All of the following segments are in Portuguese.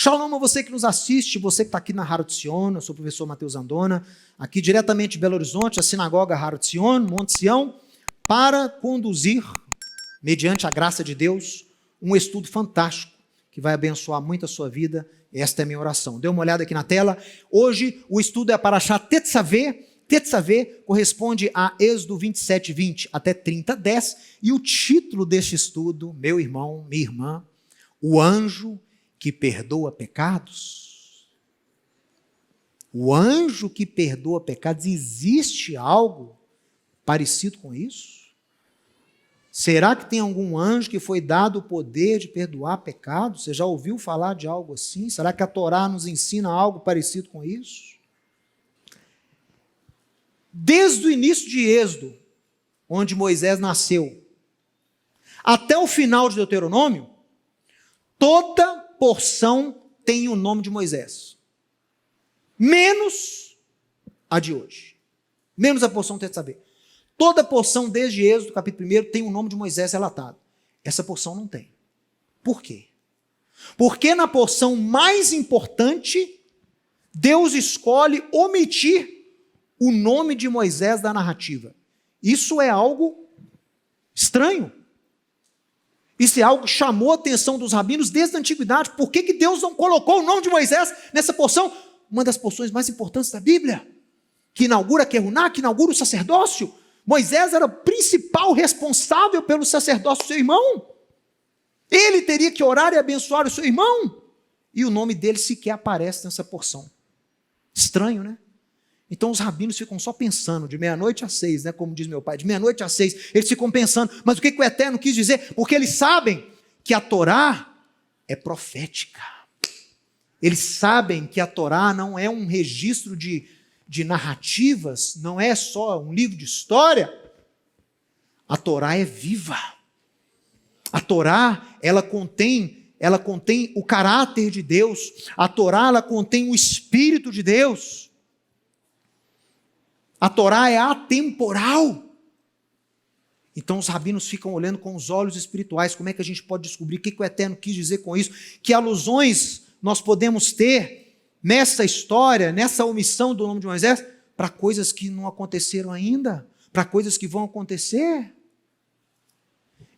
Shalom a você que nos assiste, você que está aqui na Haro Tzion. Eu sou o professor Matheus Andona, aqui diretamente de Belo Horizonte, a sinagoga Haro Tzion, Monte Sião, para conduzir, mediante a graça de Deus, um estudo fantástico que vai abençoar muito a sua vida. Esta é a minha oração. Dê uma olhada aqui na tela. Hoje o estudo é para Parashá Tetzaveh. Tetzaveh corresponde a Êxodo 27:20 até 30:10. E o título deste estudo, meu irmão, minha irmã, o anjo que perdoa pecados. O anjo que perdoa pecados, existe algo parecido com isso? Será que tem algum anjo que foi dado o poder de perdoar pecados? Você já ouviu falar de algo assim? Será que a Torá nos ensina algo parecido com isso? Desde o início de Êxodo, onde Moisés nasceu, até o final de Deuteronômio, toda porção tem o nome de Moisés, menos a de hoje, menos a porção Tetzaveh. Toda porção desde Êxodo, capítulo 1, tem o nome de Moisés relatado. Essa porção não tem. Por quê? Porque na porção mais importante, Deus escolhe omitir o nome de Moisés da narrativa. Isso é algo estranho. Isso é algo que chamou a atenção dos rabinos desde a antiguidade. Por que Deus não colocou o nome de Moisés nessa porção? Uma das porções mais importantes da Bíblia, que inaugura a Kehuná, que inaugura o sacerdócio. Moisés era o principal responsável pelo sacerdócio do seu irmão. Ele teria que orar e abençoar o seu irmão. E o nome dele sequer aparece nessa porção. Estranho, né? Então os rabinos ficam só pensando, de meia-noite às 6, né? Como diz meu pai, de meia-noite às 6, eles ficam pensando, mas o que o Eterno quis dizer? Porque eles sabem que a Torá é profética. Eles sabem que a Torá não é um registro de narrativas, não é só um livro de história. A Torá é viva. A Torá, ela contém o caráter de Deus. A Torá, ela contém o Espírito de Deus. A Torá é atemporal. Então os rabinos ficam olhando com os olhos espirituais. Como é que a gente pode descobrir o que o Eterno quis dizer com isso? Que alusões nós podemos ter nessa história, nessa omissão do nome de Moisés, para coisas que não aconteceram ainda, para coisas que vão acontecer.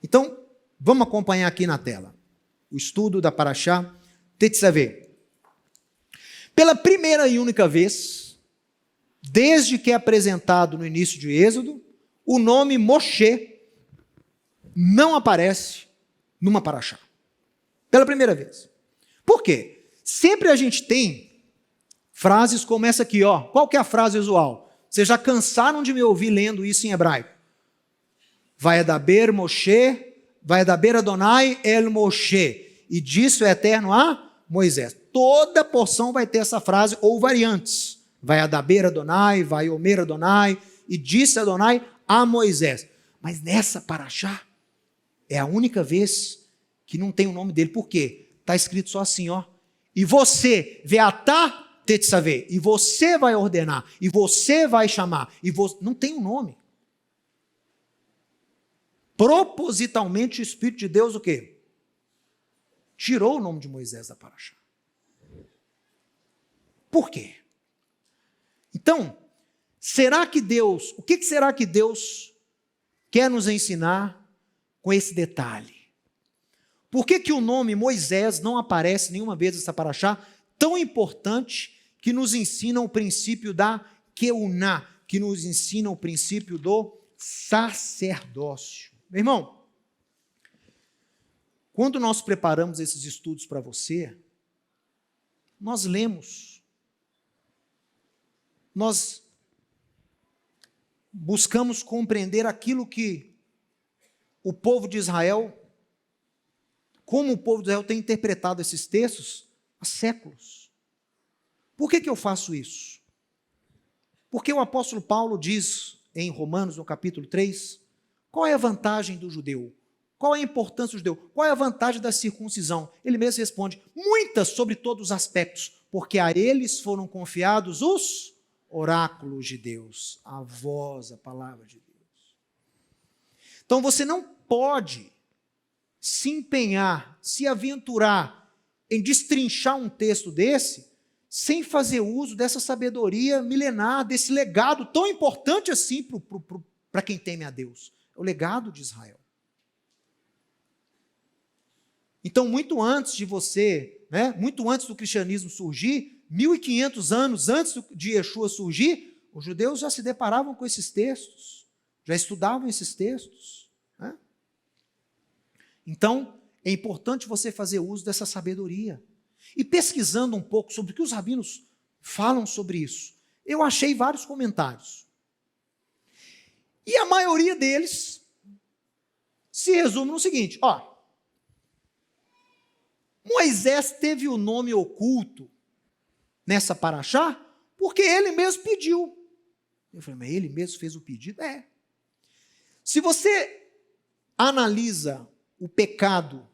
Então, vamos acompanhar aqui na tela o estudo da Parashá Tetzaveh. Pela primeira e única vez, desde que é apresentado no início de Êxodo, o nome Moshe não aparece numa Parashá. Pela primeira vez. Por quê? Sempre a gente tem frases como essa aqui, ó. Qual que é a frase usual? Vocês já cansaram de me ouvir lendo isso em hebraico? Vaedaber Moshe, Vaedaber Adonai el Moshe. E disse o Eterno a Moisés. Toda porção vai ter essa frase ou variantes. Vaedaber Adonai, Vaiomer Adonai. E disse Adonai a Moisés. Mas nessa Parashá é a única vez que não tem o nome dele. Por quê? Está escrito só assim, ó. E você, Veatá Tetzaveh, e você vai ordenar, e você vai chamar, não tem um nome. Propositalmente o Espírito de Deus o quê? Tirou o nome de Moisés da Parashá. Por quê? Então, o que será que Deus quer nos ensinar com esse detalhe? Por que o nome Moisés não aparece nenhuma vez nessa Parashá tão importante que nos ensina o princípio da Kehuná, que nos ensina o princípio do sacerdócio? Meu irmão, quando nós preparamos esses estudos para você, nós lemos, nós buscamos compreender aquilo que o povo de Israel, como o povo de Israel tem interpretado esses textos há séculos. Por que eu faço isso? Porque o apóstolo Paulo diz em Romanos, no capítulo 3, qual é a vantagem do judeu? Qual é a importância do judeu? Qual é a vantagem da circuncisão? Ele mesmo responde, muitas sobre todos os aspectos, porque a eles foram confiados os oráculos de Deus, a voz, a palavra de Deus. Então você não pode se empenhar, se aventurar em destrinchar um texto desse sem fazer uso dessa sabedoria milenar, desse legado tão importante assim para quem teme a Deus. É o legado de Israel. Então, muito antes de você, muito antes do cristianismo surgir, 1.500 anos antes de Yeshua surgir, os judeus já se deparavam com esses textos, já estudavam esses textos. Então, é importante você fazer uso dessa sabedoria. E pesquisando um pouco sobre o que os rabinos falam sobre isso, eu achei vários comentários. E a maioria deles se resume no seguinte, Moisés teve o nome oculto nessa paraxá porque ele mesmo pediu. Eu falei, mas ele mesmo fez o pedido? Se você analisa o pecado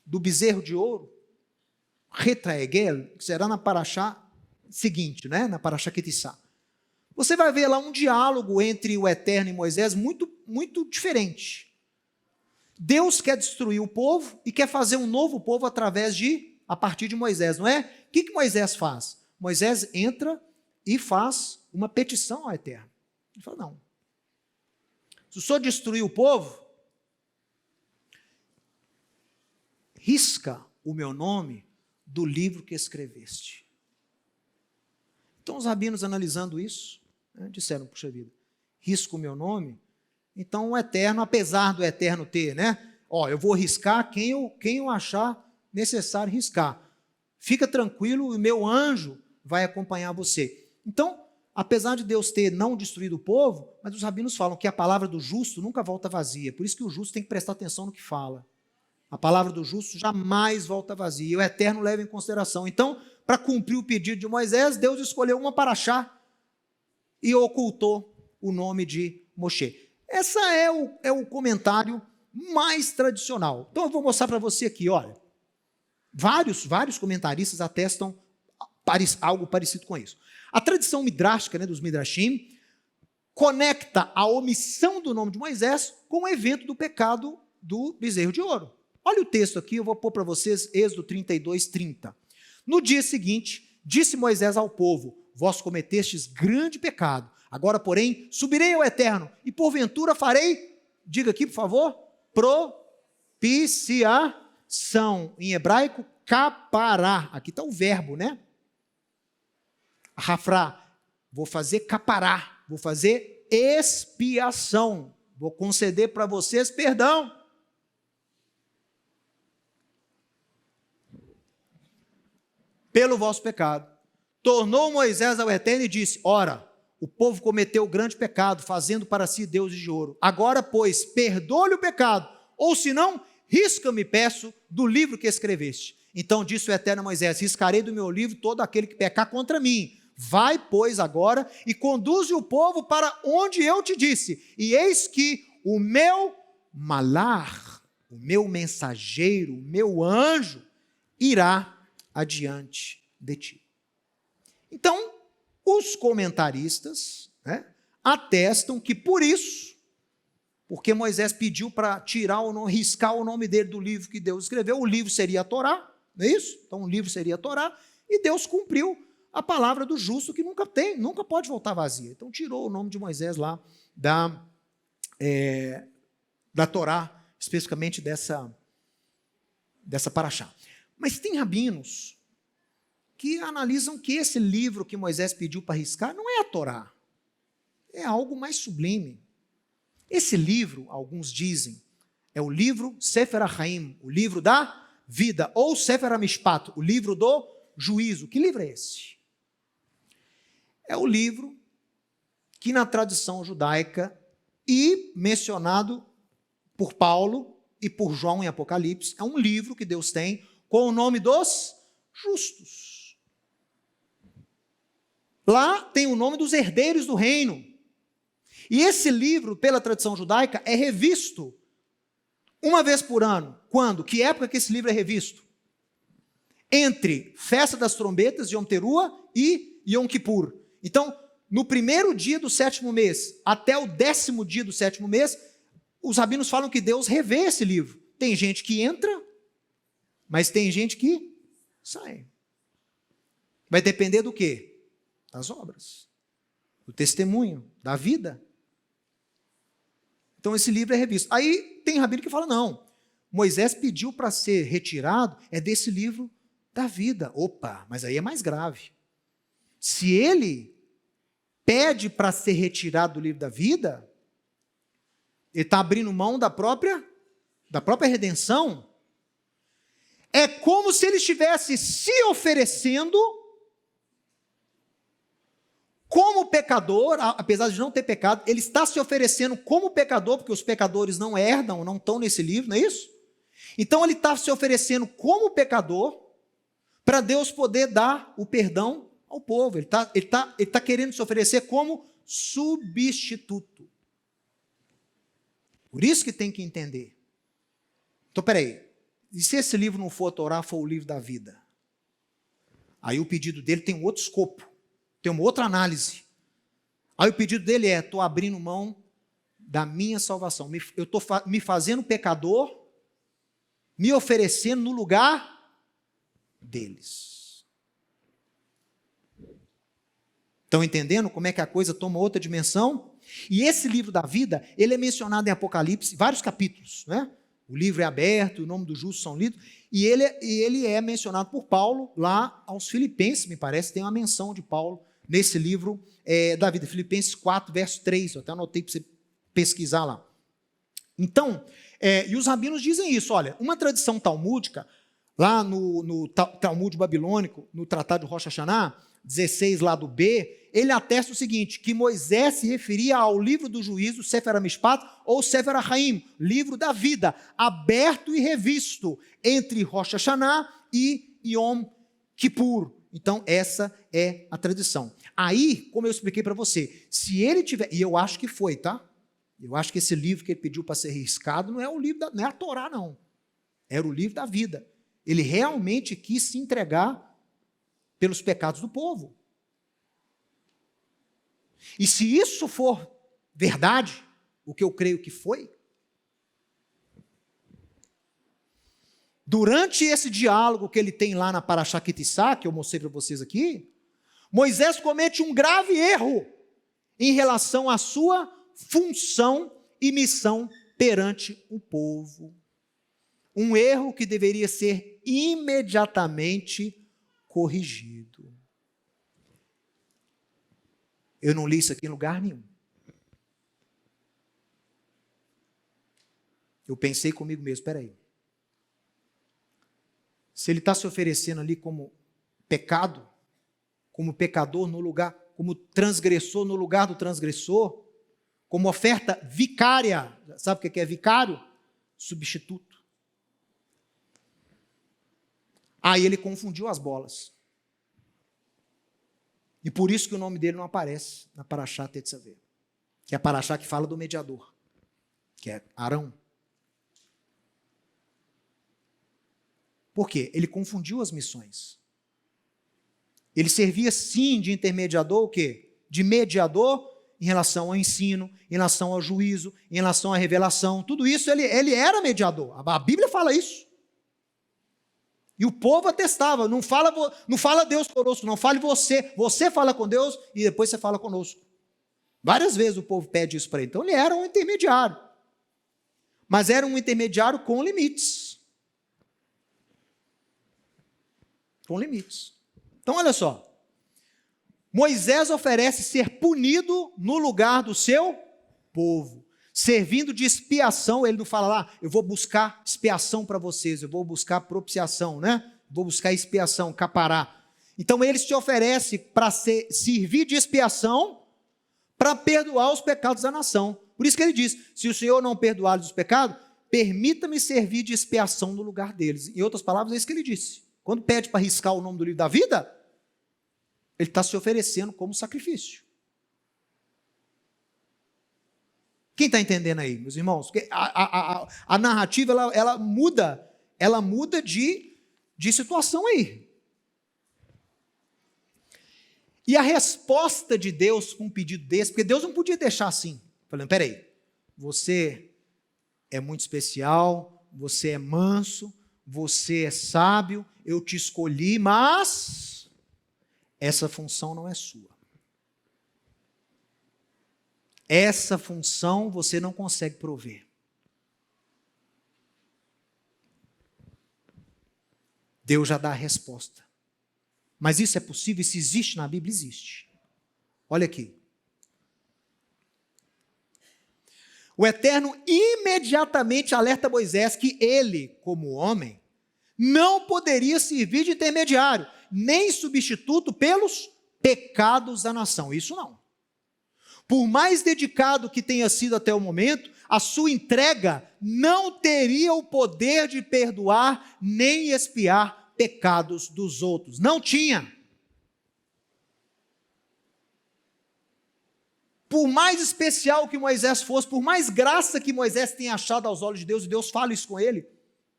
do bezerro de ouro, Retraegel, que será na paraxá seguinte, na paraxá Kitissá, você vai ver lá um diálogo entre o Eterno e Moisés muito, muito diferente. Deus quer destruir o povo e quer fazer um novo povo a partir de Moisés, não é? O que Moisés faz? Moisés entra e faz uma petição ao Eterno. Ele fala, não. Se o Senhor destruir o povo, risca o meu nome do livro que escreveste. Então os rabinos analisando isso, disseram, puxa vida, risca o meu nome? Então o Eterno, apesar do Eterno ter, eu vou riscar quem eu achar necessário riscar. Fica tranquilo, o meu anjo vai acompanhar você. Então, apesar de Deus ter não destruído o povo, mas os rabinos falam que a palavra do justo nunca volta vazia. Por isso que o justo tem que prestar atenção no que fala. A palavra do justo jamais volta vazia. E o Eterno leva em consideração. Então, para cumprir o pedido de Moisés, Deus escolheu uma paraxá e ocultou o nome de Moshe. Esse é o comentário mais tradicional. Então, eu vou mostrar para você aqui, olha. Vários comentaristas atestam algo parecido com isso. A tradição midrástica, dos midrashim, conecta a omissão do nome de Moisés com o evento do pecado do bezerro de ouro. Olha o texto aqui, eu vou pôr para vocês, Êxodo 32, 30. No dia seguinte, disse Moisés ao povo, vós cometestes grande pecado. Agora, porém, subirei ao Eterno e porventura farei, diga aqui, por favor, propiciação. Em hebraico, capará. Aqui está o verbo, Rafrá. Vou fazer capará. Vou fazer expiação. Vou conceder para vocês perdão. Pelo vosso pecado. Tornou Moisés ao Eterno e disse, ora, o povo cometeu grande pecado, fazendo para si deuses de ouro. Agora, pois, perdoa-lhe o pecado, ou se não, risca-me, peço, do livro que escreveste. Então disse o Eterno a Moisés, riscarei do meu livro todo aquele que pecar contra mim. Vai, pois, agora, e conduze o povo para onde eu te disse. E eis que o meu malar, o meu mensageiro, o meu anjo, irá adiante de ti. Então, os comentaristas atestam que por isso, porque Moisés pediu para tirar o nome, riscar o nome dele do livro que Deus escreveu, o livro seria a Torá, não é isso? Então o livro seria a Torá, e Deus cumpriu a palavra do justo que nunca pode voltar vazia. Então tirou o nome de Moisés lá da Torá, especificamente dessa paraxá. Mas tem rabinos que analisam que esse livro que Moisés pediu para riscar não é a Torá, é algo mais sublime. Esse livro, alguns dizem, é o livro Sefer HaChaim, o livro da vida, ou Sefer HaMishpat, o livro do juízo. Que livro é esse? É o livro que na tradição judaica e mencionado por Paulo e por João em Apocalipse, é um livro que Deus tem com o nome dos justos. Lá tem o nome dos herdeiros do reino. E esse livro, pela tradição judaica, é revisto uma vez por ano. Quando? Que época que esse livro é revisto? Entre Festa das Trombetas, Yom Teruah, e Yom Kippur. Então, no primeiro dia do 7º mês, até o 10º dia do 7º mês, os rabinos falam que Deus revê esse livro. Tem gente que entra Mas tem gente que sai. Vai depender do quê? Das obras, do testemunho, da vida. Então esse livro é revisto. Aí tem rabino que fala, não, Moisés pediu para ser retirado, é desse livro da vida. Opa, mas aí é mais grave. Se ele pede para ser retirado do livro da vida, ele está abrindo mão da própria redenção. É como se ele estivesse se oferecendo como pecador, apesar de não ter pecado, ele está se oferecendo como pecador, porque os pecadores não herdam, não estão nesse livro, não é isso? Então ele está se oferecendo como pecador, para Deus poder dar o perdão ao povo. Ele tá querendo se oferecer como substituto. Por isso que tem que entender. Então, peraí, e se esse livro não for a Torá, for o livro da vida? Aí o pedido dele tem um outro escopo, tem uma outra análise. Aí o pedido dele é, estou abrindo mão da minha salvação. Eu estou me fazendo pecador, me oferecendo no lugar deles. Estão entendendo como é que a coisa toma outra dimensão? E esse livro da vida, ele é mencionado em Apocalipse, vários capítulos, né? O livro é aberto, o nome do justo são lidos, e ele é mencionado por Paulo lá aos Filipenses, me parece, tem uma menção de Paulo nesse livro da vida, Filipenses 4, verso 3, eu até anotei para você pesquisar lá. Então, e os rabinos dizem isso, olha, uma tradição talmúdica, lá no Talmud babilônico, no Tratado de Rosh Hashanah, 16 lá do B, ele atesta o seguinte, que Moisés se referia ao livro do juízo, Sefer HaMishpat, ou Sefer HaChaim, livro da vida, aberto e revisto entre Rosh Hashanah e Yom Kippur. Então, essa é a tradição. Aí, como eu expliquei para você, se ele tiver, e eu acho que foi, tá? Eu acho que esse livro que ele pediu para ser riscado não é o livro não é a Torá, não. Era o livro da vida. Ele realmente quis se entregar pelos pecados do povo. E se isso for verdade, o que eu creio que foi, durante esse diálogo que ele tem lá na Parashá Kitissá, que eu mostrei para vocês aqui, Moisés comete um grave erro em relação à sua função e missão perante o povo. Um erro que deveria ser imediatamente corrigido. Eu não li isso aqui em lugar nenhum. Eu pensei comigo mesmo, espera aí. Se ele está se oferecendo ali como pecado, como pecador no lugar, como transgressor no lugar do transgressor, como oferta vicária, sabe o que é vicário? Substituto. Aí ele confundiu as bolas. E por isso que o nome dele não aparece na Parashá Tetzaveh, que é a Parashá que fala do mediador, que é Arão. Por quê? Ele confundiu as missões. Ele servia sim de intermediador, o quê? De mediador em relação ao ensino, em relação ao juízo, em relação à revelação, tudo isso ele era mediador. A Bíblia fala isso. E o povo atestava, não fala Deus conosco, não fale você. Você fala com Deus e depois você fala conosco. Várias vezes o povo pede isso para ele. Então ele era um intermediário. Mas era um intermediário com limites. Com limites. Então olha só. Moisés oferece ser punido no lugar do seu povo. Servindo de expiação, ele não fala lá, eu vou buscar expiação para vocês, eu vou buscar propiciação, né? Vou buscar expiação, capará. Então ele se oferece para servir de expiação para perdoar os pecados da nação. Por isso que ele diz, se o Senhor não perdoar-lhes os pecados, permita-me servir de expiação no lugar deles. Em outras palavras, é isso que ele disse. Quando pede para riscar o nome do livro da vida, ele está se oferecendo como sacrifício. Quem está entendendo aí, meus irmãos? A narrativa, ela muda de situação aí. E a resposta de Deus com um pedido desse, porque Deus não podia deixar assim, falando, peraí, você é muito especial, você é manso, você é sábio, eu te escolhi, mas essa função não é sua. Essa função você não consegue prover. Deus já dá a resposta. Mas isso é possível? Isso existe na Bíblia? Existe. Olha aqui. O Eterno imediatamente alerta Moisés que ele, como homem, não poderia servir de intermediário, nem substituto pelos pecados da nação. Isso não. Por mais dedicado que tenha sido até o momento, a sua entrega não teria o poder de perdoar nem expiar pecados dos outros. Não tinha. Por mais especial que Moisés fosse, por mais graça que Moisés tenha achado aos olhos de Deus, e Deus fala isso com ele,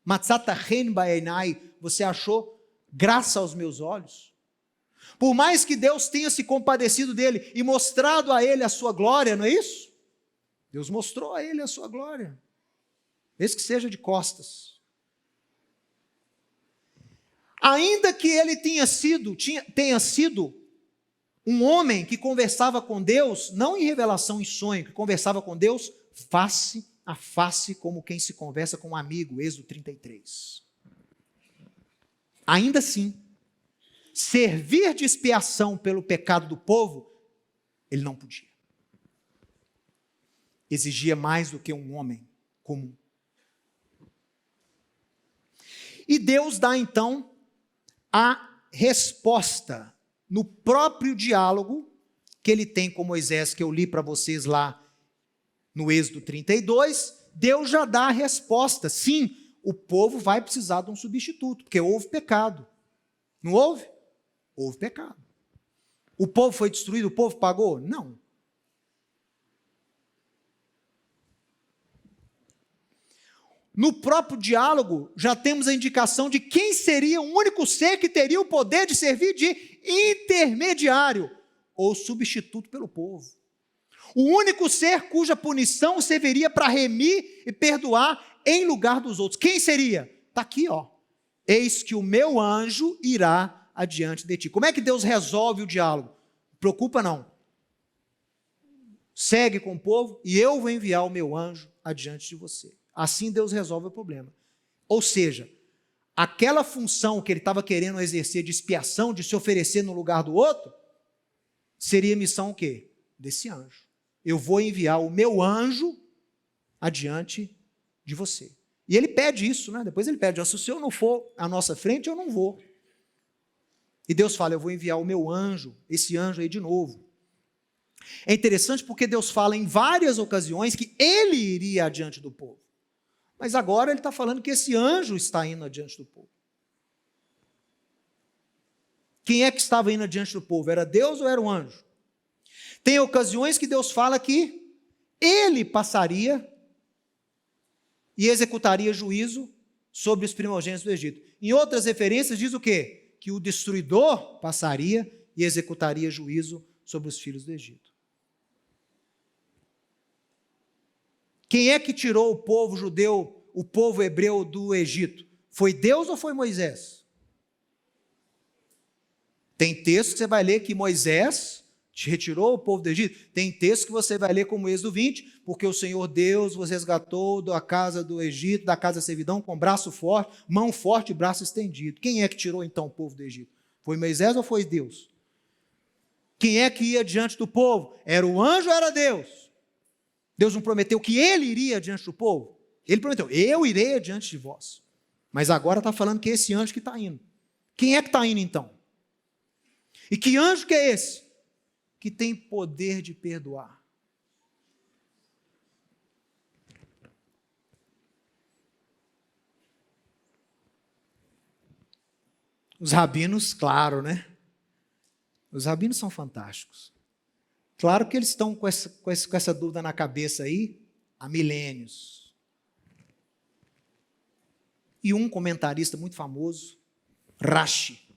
Matzatahen baenai, você achou graça aos meus olhos? Por mais que Deus tenha se compadecido dele e mostrado a ele a sua glória, não é isso? Deus mostrou a ele a sua glória, mesmo que seja de costas. Ainda que ele tenha sido um homem que conversava com Deus, não em revelação e sonho, que conversava com Deus face a face, como quem se conversa com um amigo, Êxodo 33. Ainda assim, servir de expiação pelo pecado do povo, ele não podia. Exigia mais do que um homem comum. E Deus dá então a resposta no próprio diálogo que ele tem com Moisés, que eu li para vocês lá no Êxodo 32, Deus já dá a resposta. Sim, o povo vai precisar de um substituto, porque houve pecado. Não houve? Houve pecado. O povo foi destruído, o povo pagou? Não. No próprio diálogo, já temos a indicação de quem seria o único ser que teria o poder de servir de intermediário ou substituto pelo povo. O único ser cuja punição serviria para remir e perdoar em lugar dos outros. Quem seria? Está aqui, ó. Eis que o meu anjo irá adiante de ti. Como é que Deus resolve o diálogo? Não preocupa não. Segue com o povo e eu vou enviar o meu anjo adiante de você. Assim Deus resolve o problema. Ou seja, aquela função que ele estava querendo exercer de expiação, de se oferecer no lugar do outro, seria missão o quê? Desse anjo. Eu vou enviar o meu anjo adiante de você. E ele pede isso, né? Depois ele pede, se o Senhor não for à nossa frente, eu não vou. E Deus fala, eu vou enviar o meu anjo, esse anjo aí de novo. É interessante porque Deus fala em várias ocasiões que ele iria adiante do povo. Mas agora ele está falando que esse anjo está indo adiante do povo. Quem é que estava indo adiante do povo? Era Deus ou era o anjo? Tem ocasiões que Deus fala que ele passaria e executaria juízo sobre os primogênitos do Egito. Em outras referências diz o quê? Que o destruidor passaria e executaria juízo sobre os filhos do Egito. Quem é que tirou o povo judeu, o povo hebreu do Egito? Foi Deus ou foi Moisés? Tem texto que você vai ler que Moisés te retirou o povo do Egito. Tem texto que você vai ler como Êxodo 20, porque o Senhor Deus vos resgatou da casa do Egito, da casa da servidão, com braço forte, mão forte e braço estendido. Quem é que tirou então o povo do Egito? Foi Moisés ou foi Deus? Quem é que ia diante do povo? Era o anjo ou era Deus? Deus não prometeu que ele iria diante do povo? Ele prometeu, eu irei adiante de vós. Mas agora está falando que é esse anjo que está indo. Quem é que está indo então? E que anjo que é esse? Que tem poder de perdoar. Os rabinos, claro, né? Os rabinos são fantásticos. Claro que eles estão com essa dúvida na cabeça aí há milênios. E um comentarista muito famoso, Rashi,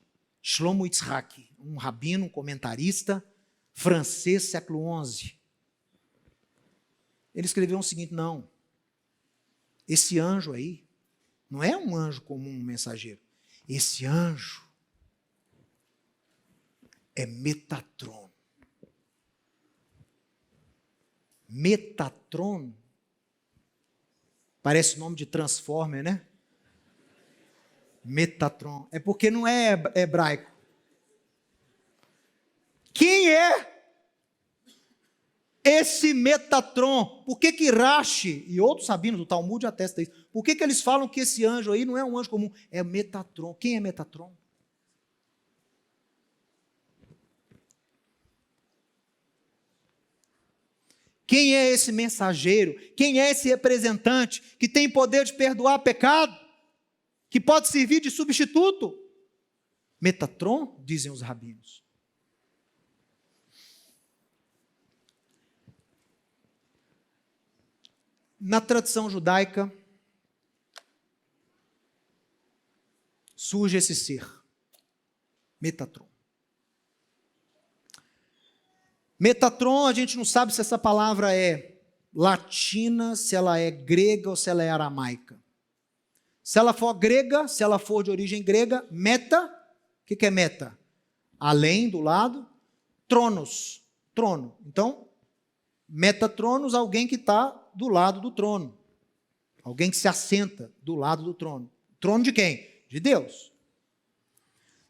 Shlomo Yitzhak, um rabino, um comentarista francês, século XI. Ele escreveu o seguinte, não, esse anjo aí Não é um anjo comum, um mensageiro. Esse anjo é Metatron. Metatron parece nome de Transformer, né? Metatron. É porque não é hebraico. Quem é esse Metatron? Por que Rashi e outros rabinos do Talmud atestam isso? Por que eles falam que esse anjo aí não é um anjo comum? É Metatron. Quem é Metatron? Quem é esse mensageiro? Quem é esse representante que tem poder de perdoar pecado? Que pode servir de substituto? Metatron, dizem os rabinos. Na tradição judaica, surge esse ser, Metatron. Metatron, a gente não sabe se essa palavra é latina, se ela é grega ou se ela é aramaica. Se ela for grega, se ela for de origem grega, meta, o que é meta? Além, do lado, tronos, trono. Então, Metatronos, alguém que está do lado do trono. Alguém que se assenta do lado do trono. Trono de quem? De Deus.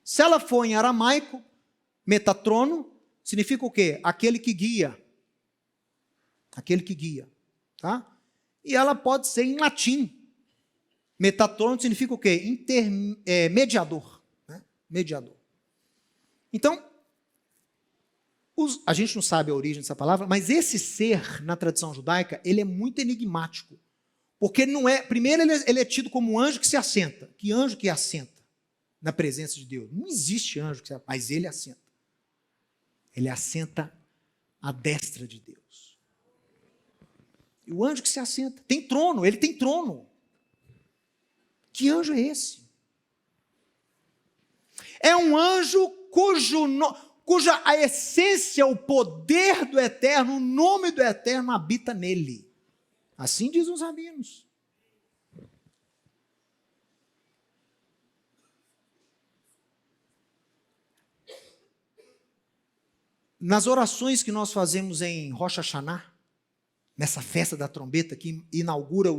Se ela for em aramaico, Metatrono, significa o quê? Aquele que guia. Aquele que guia. Tá? E ela pode ser em latim. Metatrono significa o quê? Mediador. Né? Mediador. Então, a gente não sabe a origem dessa palavra, mas esse ser, na tradição judaica, ele é muito enigmático. Porque não é. Primeiro, ele é tido como um anjo que se assenta. Que anjo que assenta na presença de Deus? Não existe anjo que se assenta, mas ele assenta. Ele assenta à destra de Deus. E o anjo que se assenta tem trono, ele tem trono. Que anjo é esse? É um anjo cuja a essência, o poder do eterno, o nome do eterno habita nele. Assim dizem os rabinos. Nas orações que nós fazemos em Rosh Hashanah, nessa festa da trombeta que inaugura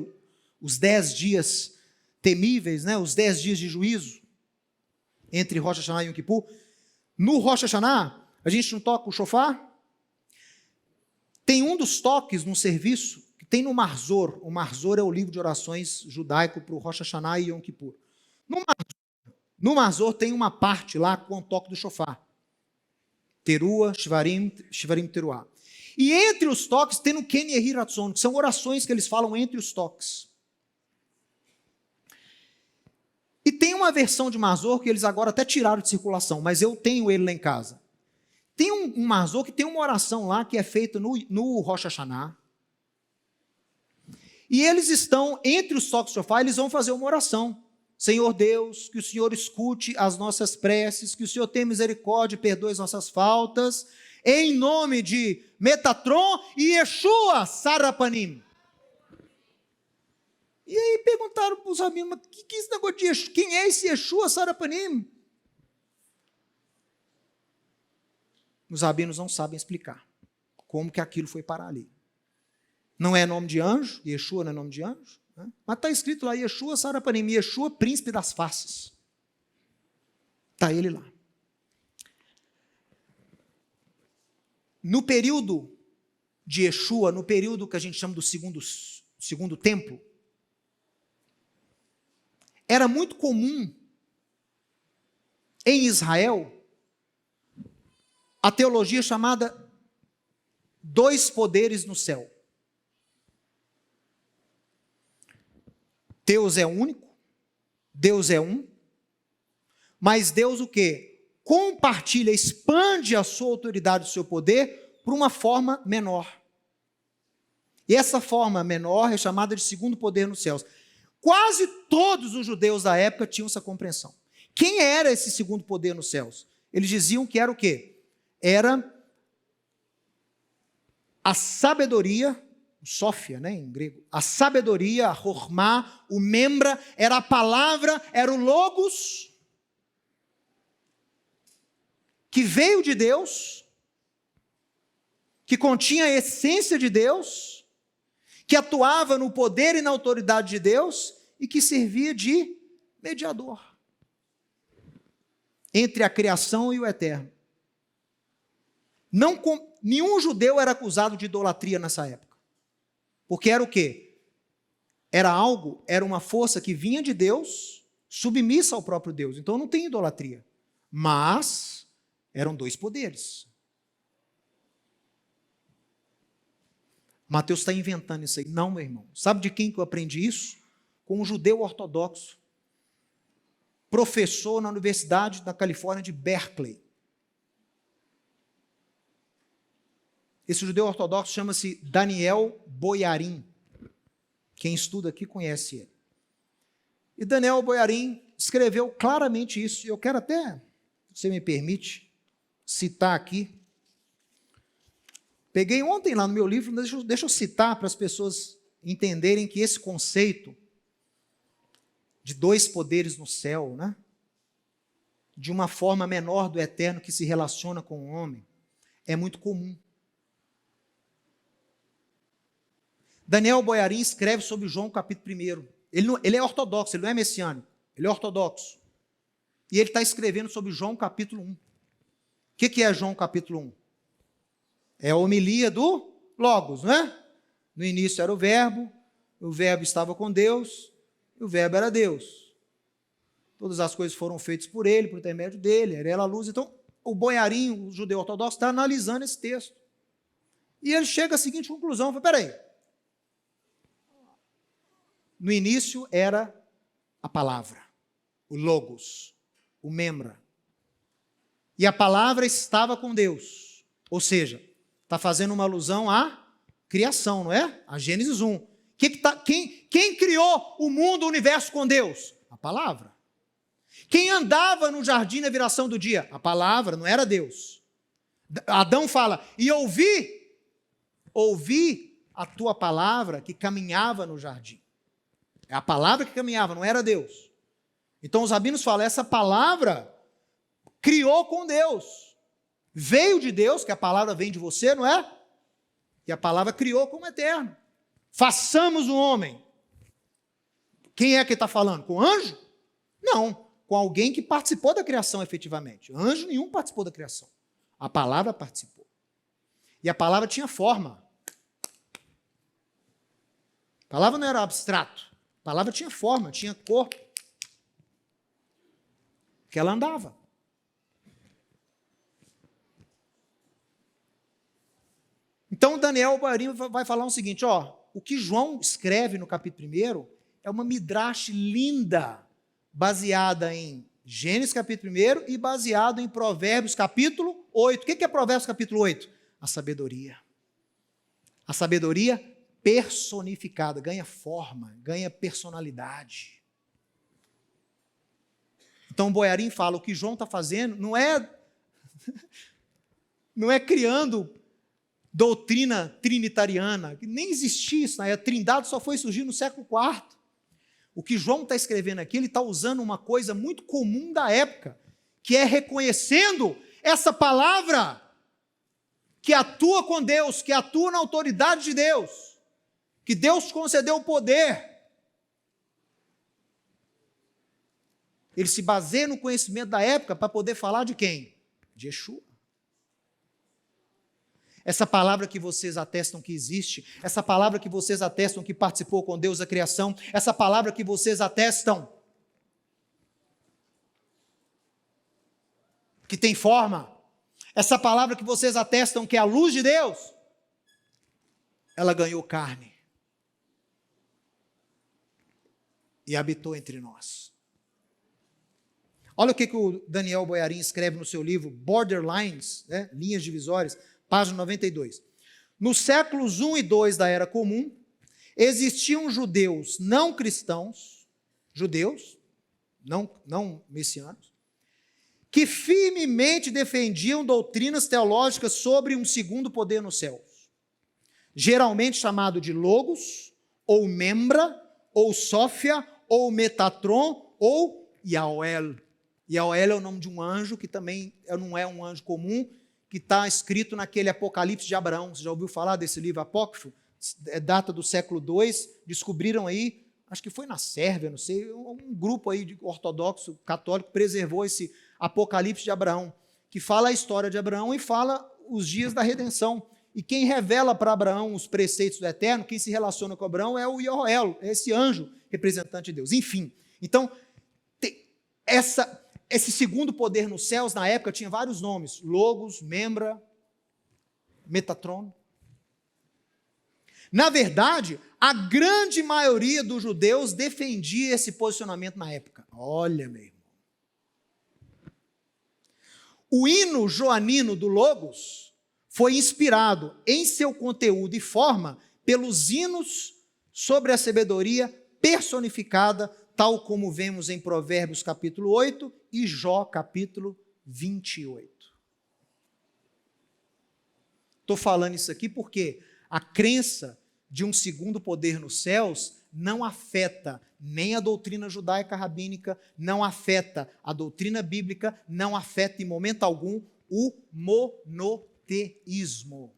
os 10 dias temíveis, né? Os 10 dias de juízo, entre Rosh Hashanah e Yom Kippur, no Rosh Hashanah, a gente não toca o shofar? Tem um dos toques no serviço que tem no Marzor. O Marzor é o livro de orações judaico para o Rosh Hashanah e Yom Kippur. No Marzor tem uma parte lá com o toque do shofar. Teruah, Shvarim, Teruah. E entre os toques tem no Ken Yehi Ratzon, que são orações que eles falam entre os toques. E tem uma versão de Marzor que eles agora até tiraram de circulação, mas eu tenho ele lá em casa. Tem um Marzor que tem uma oração lá que é feita no Rosh Hashanah. E eles estão, entre os toques de shofar, eles vão fazer uma oração. Senhor Deus, que o Senhor escute as nossas preces, que o Senhor tenha misericórdia e perdoe as nossas faltas, em nome de Metatron e Yeshua Sarapanim. E aí perguntaram para os rabinos, mas que é esse negócio de Yeshua? Quem é esse Yeshua Sarapanim? Os rabinos não sabem explicar como que aquilo foi parar ali. Não é nome de anjo, Yeshua não é nome de anjo, né? Mas está escrito lá, Yeshua Sarapanim, Yeshua, príncipe das faces. Está ele lá. No período de Yeshua, no período que a gente chama do segundo templo, era muito comum em Israel a teologia chamada dois poderes no céu. Deus é único, Deus é um, mas Deus o quê? Compartilha, expande a sua autoridade, o seu poder, por uma forma menor. E essa forma menor é chamada de segundo poder nos céus. Quase todos os judeus da época tinham essa compreensão. Quem era esse segundo poder nos céus? Eles diziam que era o quê? Era a sabedoria Sófia, né, em grego. A sabedoria, a Chormá, o membra, era a palavra, era o logos, que veio de Deus, que continha a essência de Deus, que atuava no poder e na autoridade de Deus e que servia de mediador entre a criação e o eterno. Nenhum judeu era acusado de idolatria nessa época. Porque era o quê? Era uma força que vinha de Deus, submissa ao próprio Deus. Então não tem idolatria. Mas eram dois poderes. Mateus está inventando isso aí. Não, meu irmão. Sabe de quem que eu aprendi isso? Com um judeu ortodoxo. Professor na Universidade da Califórnia de Berkeley. Esse judeu ortodoxo chama-se Daniel Boyarin. Quem estuda aqui conhece ele. E Daniel Boyarin escreveu claramente isso. Eu quero até, se você me permite, citar aqui. Peguei ontem lá no meu livro, mas deixa eu citar para as pessoas entenderem que esse conceito de dois poderes no céu, né? De uma forma menor do eterno que se relaciona com o homem, é muito comum. Daniel Boyarin escreve sobre João capítulo 1. Ele é ortodoxo, ele não é messiânico, ele é ortodoxo. E ele está escrevendo sobre João capítulo 1. O que é João capítulo 1? É a homilia do Logos, não é? No início era o verbo estava com Deus, e o verbo era Deus. Todas as coisas foram feitas por ele, por intermédio dele, era ela a luz. Então, o Boyarin, o judeu ortodoxo, está analisando esse texto. E ele chega à seguinte conclusão, peraí. No início era a palavra, o Logos, o membra. E a palavra estava com Deus. Ou seja, está fazendo uma alusão à criação, não é? A Gênesis 1. Quem criou o mundo, o universo com Deus? A palavra. Quem andava no jardim na viração do dia? A palavra, não era Deus. Adão fala, e ouvi a tua palavra que caminhava no jardim. É a palavra que caminhava, não era Deus. Então os rabinos falam, essa palavra criou com Deus. Veio de Deus, que a palavra vem de você, não é? E a palavra criou como eterno. Façamos o homem. Quem é que está falando? Com anjo? Não, com alguém que participou da criação efetivamente. Anjo nenhum participou da criação. A palavra participou. E a palavra tinha forma. A palavra não era abstrato. A palavra tinha forma, tinha corpo. Que ela andava. Então, Daniel Boyarin vai falar o seguinte, o que João escreve no capítulo 1 é uma midrash linda, baseada em Gênesis capítulo 1 e baseado em Provérbios capítulo 8. O que é Provérbios capítulo 8? A sabedoria. A sabedoria personificada, ganha forma, ganha personalidade. Então, Boyarin fala, o que João está fazendo não é criando doutrina trinitariana, que nem existia isso, né? A trindade só foi surgir no século IV. O que João está escrevendo aqui, ele está usando uma coisa muito comum da época, que é reconhecendo essa palavra que atua com Deus, que atua na autoridade de Deus, que Deus concedeu o poder. Ele se baseia no conhecimento da época para poder falar de quem? De Yeshua. Essa palavra que vocês atestam que existe, essa palavra que vocês atestam que participou com Deus da criação, essa palavra que vocês atestam que tem forma, essa palavra que vocês atestam que é a luz de Deus, ela ganhou carne e habitou entre nós. Olha o que o Daniel Boyarin escreve no seu livro Borderlines, né? Linhas divisórias, página 92. Nos séculos 1 e 2 da Era Comum, existiam judeus não cristãos, judeus, não messianos, que firmemente defendiam doutrinas teológicas sobre um segundo poder nos céus. geralmente chamado de logos, ou membra, ou sófia, ou metatron, ou Yael. Yael é o nome de um anjo, que também não é um anjo comum, que está escrito naquele Apocalipse de Abraão. Você já ouviu falar desse livro apócrifo? É data do século II, descobriram aí, acho que foi na Sérvia, não sei, um grupo aí de ortodoxo, católico, preservou esse Apocalipse de Abraão, que fala a história de Abraão e fala os dias da redenção. E quem revela para Abraão os preceitos do Eterno, quem se relaciona com Abraão é o Yoel, é esse anjo representante de Deus. Enfim, então, esse segundo poder nos céus, na época, tinha vários nomes: Logos, Membra, Metatron. Na verdade, a grande maioria dos judeus defendia esse posicionamento na época. Olha, meu irmão. O hino joanino do Logos foi inspirado em seu conteúdo e forma pelos hinos sobre a sabedoria personificada, tal como vemos em Provérbios capítulo 8 e Jó capítulo 28. Estou falando isso aqui porque a crença de um segundo poder nos céus não afeta nem a doutrina judaica rabínica, não afeta a doutrina bíblica, não afeta em momento algum o monoteísmo.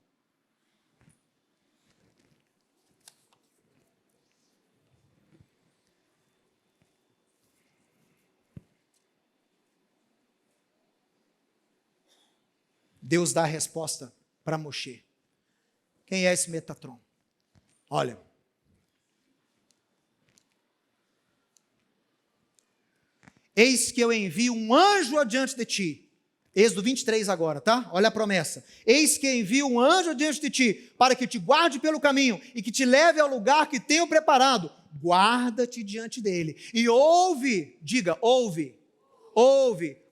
Deus dá a resposta para Moshe. Quem é esse Metatron? Olha, eis que eu envio um anjo adiante de ti. Êxodo 23 agora, tá? Olha a promessa. Eis que envio um anjo adiante de ti, para que te guarde pelo caminho e que te leve ao lugar que tenho preparado. Guarda-te diante dele e ouve, diga, ouve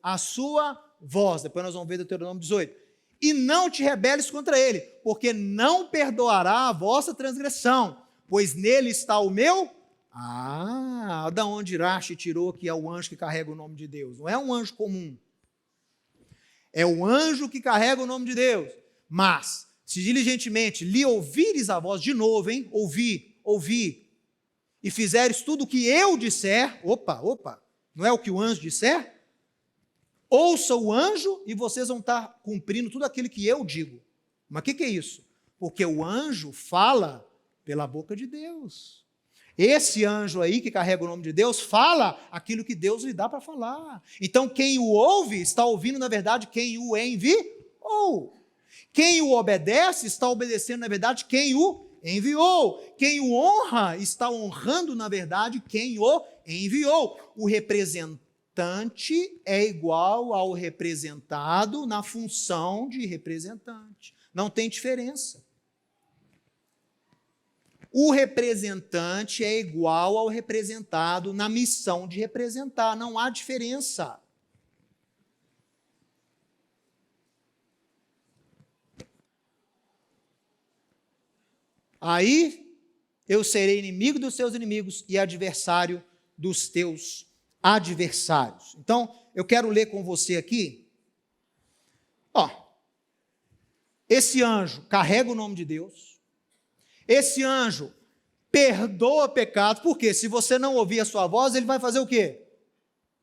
a sua voz. Depois nós vamos ver Deuteronômio 18. E não te rebeles contra ele, porque não perdoará a vossa transgressão, pois nele está o meu... da onde Rashi tirou que é o anjo que carrega o nome de Deus? Não é um anjo comum. É o anjo que carrega o nome de Deus. Mas, se diligentemente lhe ouvires a voz, de novo, hein? Ouvir, e fizeres tudo o que eu disser, não é o que o anjo disser? Ouça o anjo e vocês vão estar cumprindo tudo aquilo que eu digo. Mas o que é isso? Porque o anjo fala pela boca de Deus. Esse anjo aí que carrega o nome de Deus fala aquilo que Deus lhe dá para falar. Então quem o ouve está ouvindo, na verdade, quem o enviou. Quem o obedece está obedecendo, na verdade, quem o enviou. Quem o honra está honrando, na verdade, quem o enviou. O representante é igual ao representado na função de representante. Não tem diferença. O representante é igual ao representado na missão de representar. Não há diferença. Aí eu serei inimigo dos seus inimigos e adversário dos teus adversários. Então, eu quero ler com você aqui. Esse anjo carrega o nome de Deus. Esse anjo perdoa pecados. Por quê? Se você não ouvir a sua voz, ele vai fazer o quê?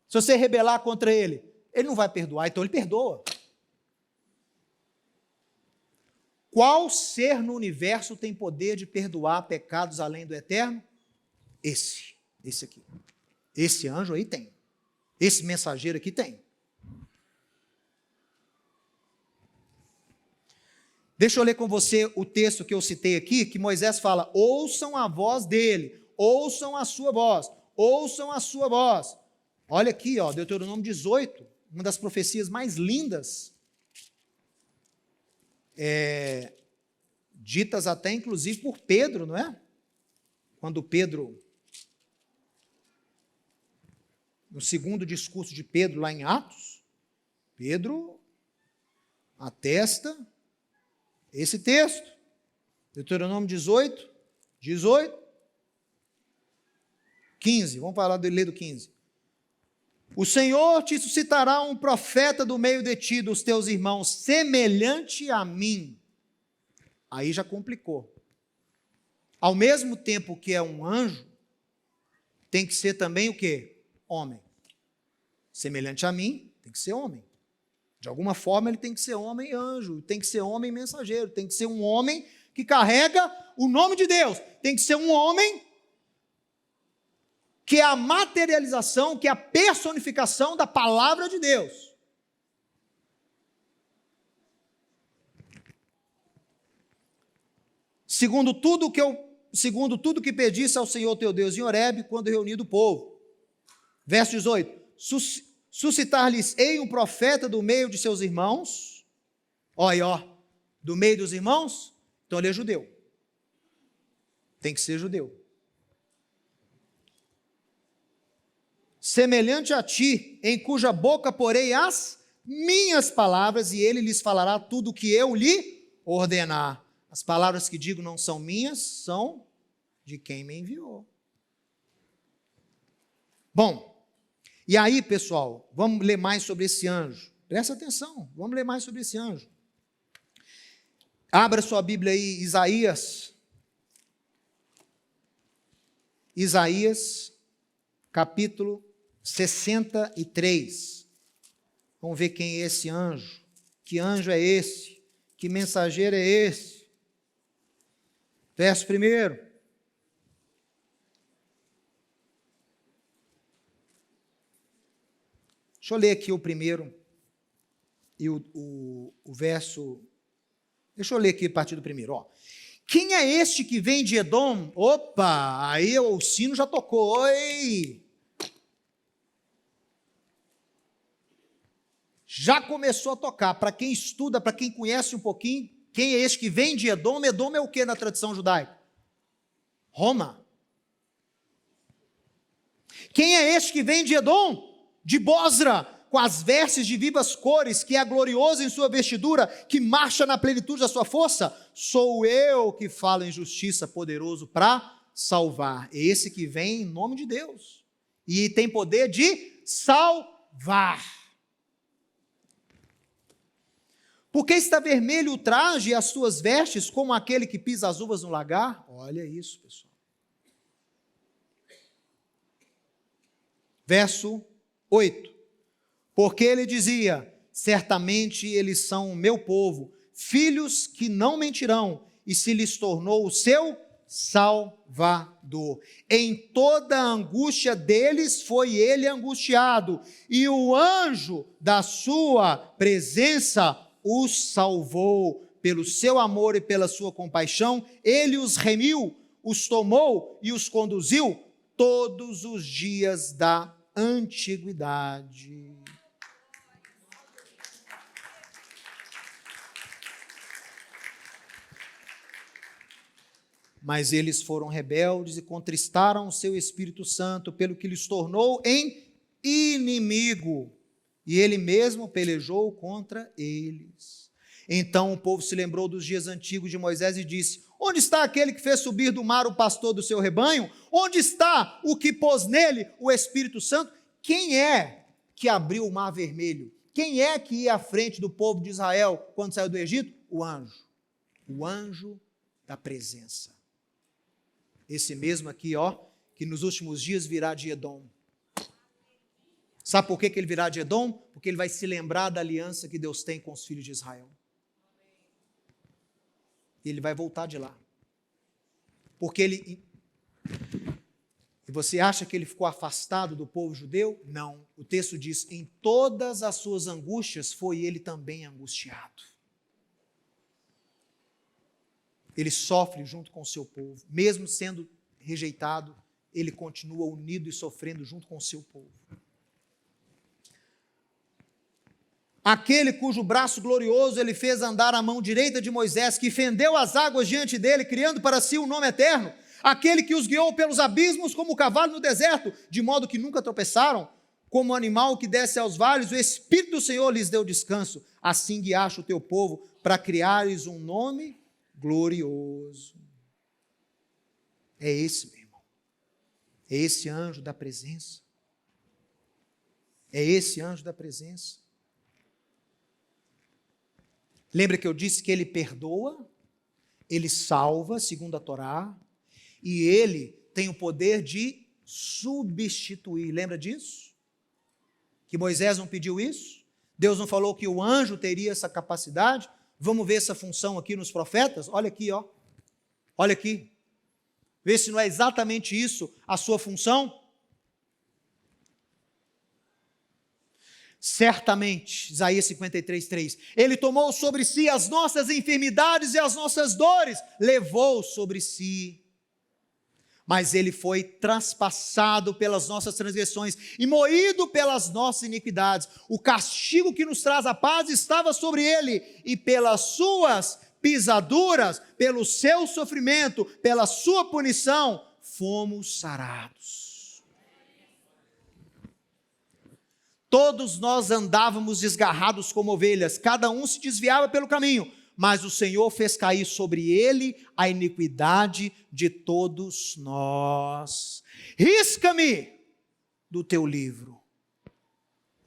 Se você rebelar contra ele, ele não vai perdoar, então ele perdoa. Qual ser no universo tem poder de perdoar pecados além do eterno? Esse aqui. Esse anjo aí tem. Esse mensageiro aqui tem. Deixa eu ler com você o texto que eu citei aqui, que Moisés fala: ouçam a voz dele, ouçam a sua voz, ouçam a sua voz. Olha aqui, Deuteronômio 18, uma das profecias mais lindas, ditas até inclusive por Pedro, não é? Quando Pedro, no segundo discurso de Pedro, lá em Atos, Pedro atesta esse texto, Deuteronômio 18, 15, vamos falar ler do 15. O Senhor te suscitará um profeta do meio de ti, dos teus irmãos, semelhante a mim. Aí já complicou. ao mesmo tempo que é um anjo, tem que ser também o quê? Homem. Semelhante a mim, tem que ser homem. De alguma forma ele tem que ser homem anjo, tem que ser homem mensageiro, tem que ser um homem que carrega o nome de Deus, tem que ser um homem que é a materialização, que é a personificação da palavra de Deus. Segundo tudo que pedisse ao Senhor teu Deus em Horebe, quando reunido o povo. Verso 18. Suscitar-lhes-ei um profeta do meio de seus irmãos. Do meio dos irmãos, então ele é judeu. Tem que ser judeu. Semelhante a ti, em cuja boca porei as minhas palavras, e ele lhes falará tudo o que eu lhe ordenar. As palavras que digo não são minhas, são de quem me enviou. Bom, e aí, pessoal, vamos ler mais sobre esse anjo. Presta atenção, vamos ler mais sobre esse anjo. Abra sua Bíblia aí, Isaías, capítulo 63. Vamos ver quem é esse anjo. Que anjo é esse? Que mensageiro é esse? Verso 1. Deixa eu ler aqui o primeiro e o verso. Deixa eu ler aqui a partir do primeiro. Quem é este que vem de Edom? Opa, aí o sino já tocou. Oi! Já começou a tocar. Para quem estuda, para quem conhece um pouquinho, quem é este que vem de Edom? Edom é o que na tradição judaica? Roma. Quem é este que vem de Edom? De Bosra, com as vestes de vivas cores, que é glorioso em sua vestidura, que marcha na plenitude da sua força? Sou eu que falo em justiça, poderoso para salvar. Esse que vem em nome de Deus. E tem poder de salvar. Porque está vermelho o traje e as suas vestes, como aquele que pisa as uvas no lagar? Olha isso, pessoal. Verso 8. Porque ele dizia: certamente eles são o meu povo, filhos que não mentirão, e se lhes tornou o seu Salvador. Em toda a angústia deles foi ele angustiado, e o anjo da sua presença os salvou. Pelo seu amor e pela sua compaixão, ele os remiu, os tomou e os conduziu todos os dias da antiguidade. Mas eles foram rebeldes e contristaram o seu Espírito Santo, pelo que lhes tornou em inimigo, e ele mesmo pelejou contra eles. Então o povo se lembrou dos dias antigos de Moisés e disse: onde está aquele que fez subir do mar o pastor do seu rebanho? Onde está o que pôs nele o Espírito Santo? Quem é que abriu o mar vermelho? Quem é que ia à frente do povo de Israel quando saiu do Egito? O anjo da presença. Esse mesmo aqui, que nos últimos dias virá de Edom. Sabe por que ele virá de Edom? Porque ele vai se lembrar da aliança que Deus tem com os filhos de Israel. Ele vai voltar de lá. Porque ele... E você acha que ele ficou afastado do povo judeu? Não. O texto diz: em todas as suas angústias foi ele também angustiado. Ele sofre junto com o seu povo. Mesmo sendo rejeitado, ele continua unido e sofrendo junto com o seu povo. Aquele cujo braço glorioso ele fez andar à mão direita de Moisés, que fendeu as águas diante dele, criando para si um nome eterno. Aquele que os guiou pelos abismos como o cavalo no deserto, de modo que nunca tropeçaram. Como o animal que desce aos vales, o Espírito do Senhor lhes deu descanso. Assim guiaste o teu povo para criares um nome glorioso. É esse, meu irmão. É esse anjo da presença. É esse anjo da presença. Lembra que eu disse que ele perdoa, ele salva, segundo a Torá, e ele tem o poder de substituir. Lembra disso? Que Moisés não pediu isso? Deus não falou que o anjo teria essa capacidade? Vamos ver essa função aqui nos profetas? Olha aqui, ó. Olha aqui. Vê se não é exatamente isso a sua função. Certamente, Isaías 53:3, ele tomou sobre si as nossas enfermidades e as nossas dores, levou sobre si. Mas ele foi traspassado pelas nossas transgressões e moído pelas nossas iniquidades. O castigo que nos traz a paz estava sobre ele, e pelas suas pisaduras, pelo seu sofrimento, pela sua punição, fomos sarados. Todos nós andávamos desgarrados como ovelhas, cada um se desviava pelo caminho, mas o Senhor fez cair sobre ele a iniquidade de todos nós. Risca-me do teu livro.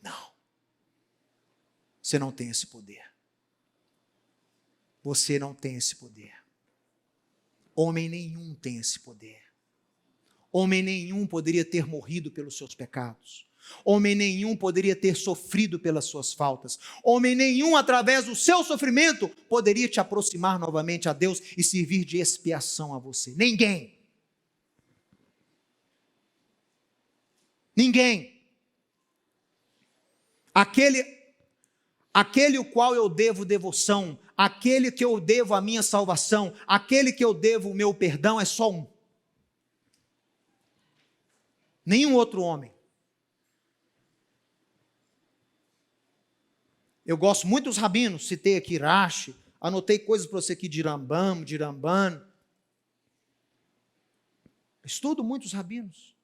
Não. Você não tem esse poder. Você não tem esse poder. Homem nenhum tem esse poder. Homem nenhum poderia ter morrido pelos seus pecados. Homem nenhum poderia ter sofrido pelas suas faltas. Homem nenhum, através do seu sofrimento, poderia te aproximar novamente a Deus e servir de expiação a você. Ninguém. Ninguém. Aquele o qual eu devo devoção, aquele que eu devo a minha salvação, aquele que eu devo o meu perdão, é só um. Nenhum outro homem. Eu gosto muito dos rabinos, citei aqui Rashi, anotei coisas para você aqui de Rambam, de Ramban. Estudo muito os rabinos.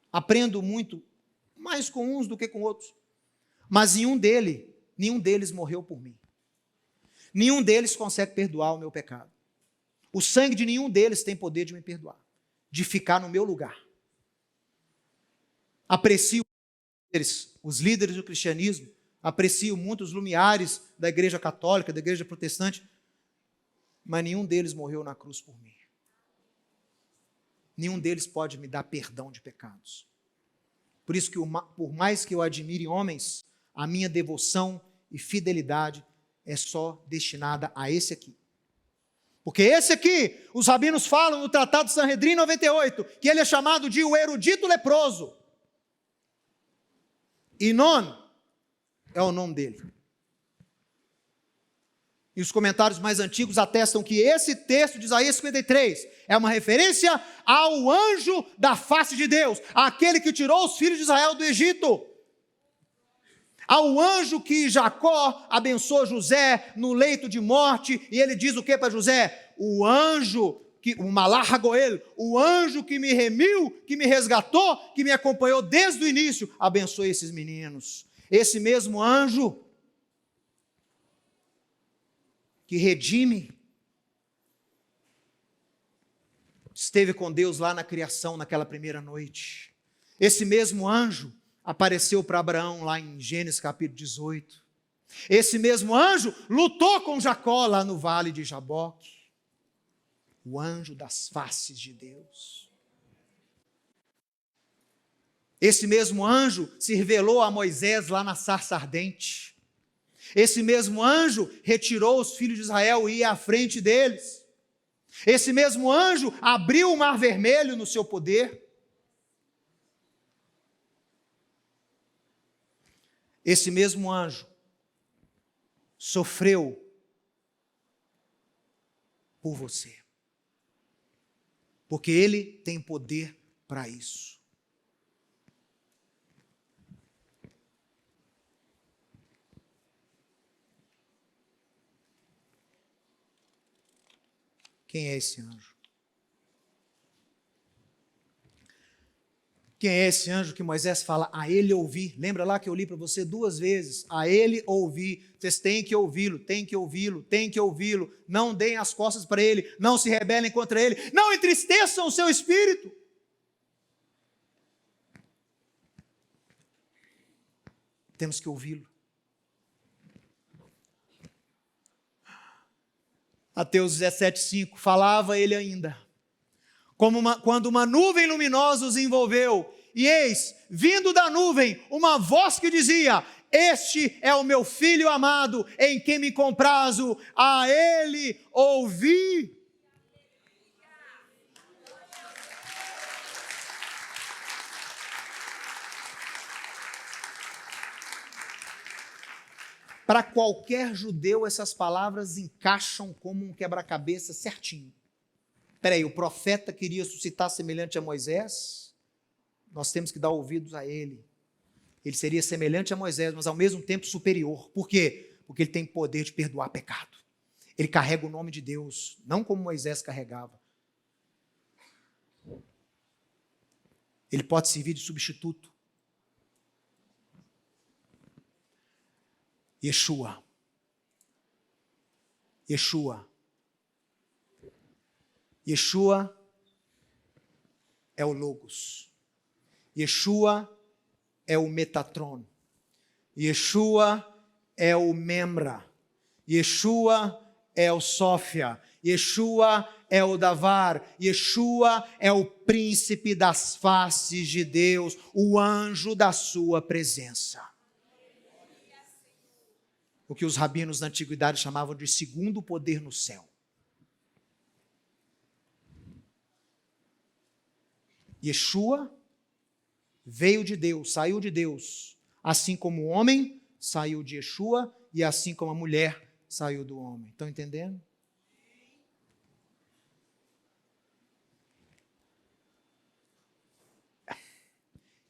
Aprendo muito, mais com uns do que com outros. Mas nenhum deles morreu por mim. Nenhum deles consegue perdoar o meu pecado. O sangue de nenhum deles tem poder de me perdoar, de ficar no meu lugar. Aprecio os líderes do cristianismo, aprecio muito os lumiares da igreja católica, da igreja protestante, mas nenhum deles morreu na cruz por mim. Nenhum deles pode me dar perdão de pecados. Por isso que, por mais que eu admire homens, a minha devoção e fidelidade é só destinada a esse aqui. Porque esse aqui, os rabinos falam no Tratado de Sanhedrin 98, que ele é chamado de o erudito leproso. Inon é o nome dele. E os comentários mais antigos atestam que esse texto de Isaías 53 é uma referência ao anjo da face de Deus, aquele que tirou os filhos de Israel do Egito. Ao anjo que Jacó abençoou José no leito de morte, e ele diz o que para José? O anjo, o Malach HaGoel, o anjo que me remiu, que me resgatou, que me acompanhou desde o início, abençoe esses meninos. Esse mesmo anjo que redime, esteve com Deus lá na criação, naquela primeira noite. Esse mesmo anjo apareceu para Abraão lá em Gênesis capítulo 18. Esse mesmo anjo lutou com Jacó lá no vale de Jaboque. O anjo das faces de Deus. Esse mesmo anjo se revelou a Moisés lá na sarça ardente. Esse mesmo anjo retirou os filhos de Israel e ia à frente deles. Esse mesmo anjo abriu o mar vermelho no seu poder. Esse mesmo anjo sofreu por você. Porque ele tem poder para isso. Quem é esse anjo? Quem é esse anjo que Moisés fala, a ele ouvi? Lembra lá que eu li para você 2 vezes? A ele ouvi. Vocês têm que ouvi-lo, têm que ouvi-lo, têm que ouvi-lo. Não deem as costas para ele, não se rebelem contra ele, não entristeçam o seu espírito. Temos que ouvi-lo. Mateus 17,5, falava ele ainda, quando uma nuvem luminosa os envolveu. E eis, vindo da nuvem, uma voz que dizia: este é o meu filho amado, em quem me comprazo, a ele ouvi. Para qualquer judeu, essas palavras encaixam como um quebra-cabeça certinho. Espera aí, o profeta queria suscitar semelhante a Moisés, nós temos que dar ouvidos a ele. Ele seria semelhante a Moisés, mas ao mesmo tempo superior. Por quê? Porque ele tem poder de perdoar pecado. Ele carrega o nome de Deus, não como Moisés carregava. Ele pode servir de substituto. Yeshua. Yeshua. Yeshua é o Logos. Yeshua é o Metatron. Yeshua é o Memra. Yeshua é o Sófia. Yeshua é o Davar. Yeshua é o príncipe das faces de Deus, o anjo da sua presença. O que os rabinos da antiguidade chamavam de segundo poder no céu. Yeshua veio de Deus, saiu de Deus, assim como o homem saiu de Yeshua e assim como a mulher saiu do homem. Estão entendendo?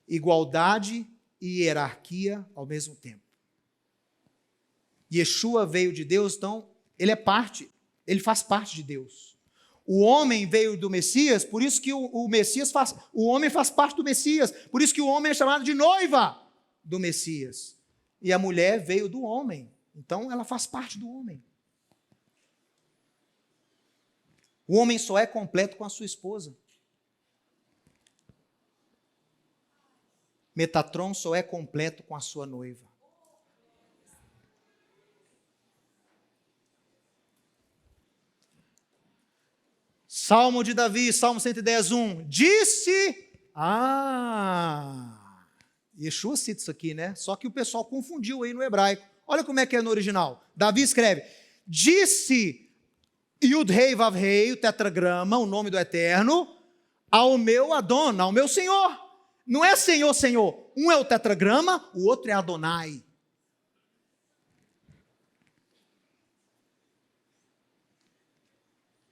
Igualdade e hierarquia ao mesmo tempo. Yeshua veio de Deus, então ele faz parte de Deus. O homem veio do Messias, por isso que o homem faz parte do Messias, por isso que o homem é chamado de noiva do Messias. E a mulher veio do homem, então ela faz parte do homem. O homem só é completo com a sua esposa. Metatron só é completo com a sua noiva. Salmo de Davi, Salmo 110, 1. Disse... Yeshua cita isso aqui, né? Só que o pessoal confundiu aí no hebraico. Olha como é que é no original. Davi escreve: disse Yud-Rei Vav-Rei, o tetragrama, o nome do Eterno, ao meu Adon, ao meu Senhor. Não é Senhor, Senhor. Um é o tetragrama, o outro é Adonai.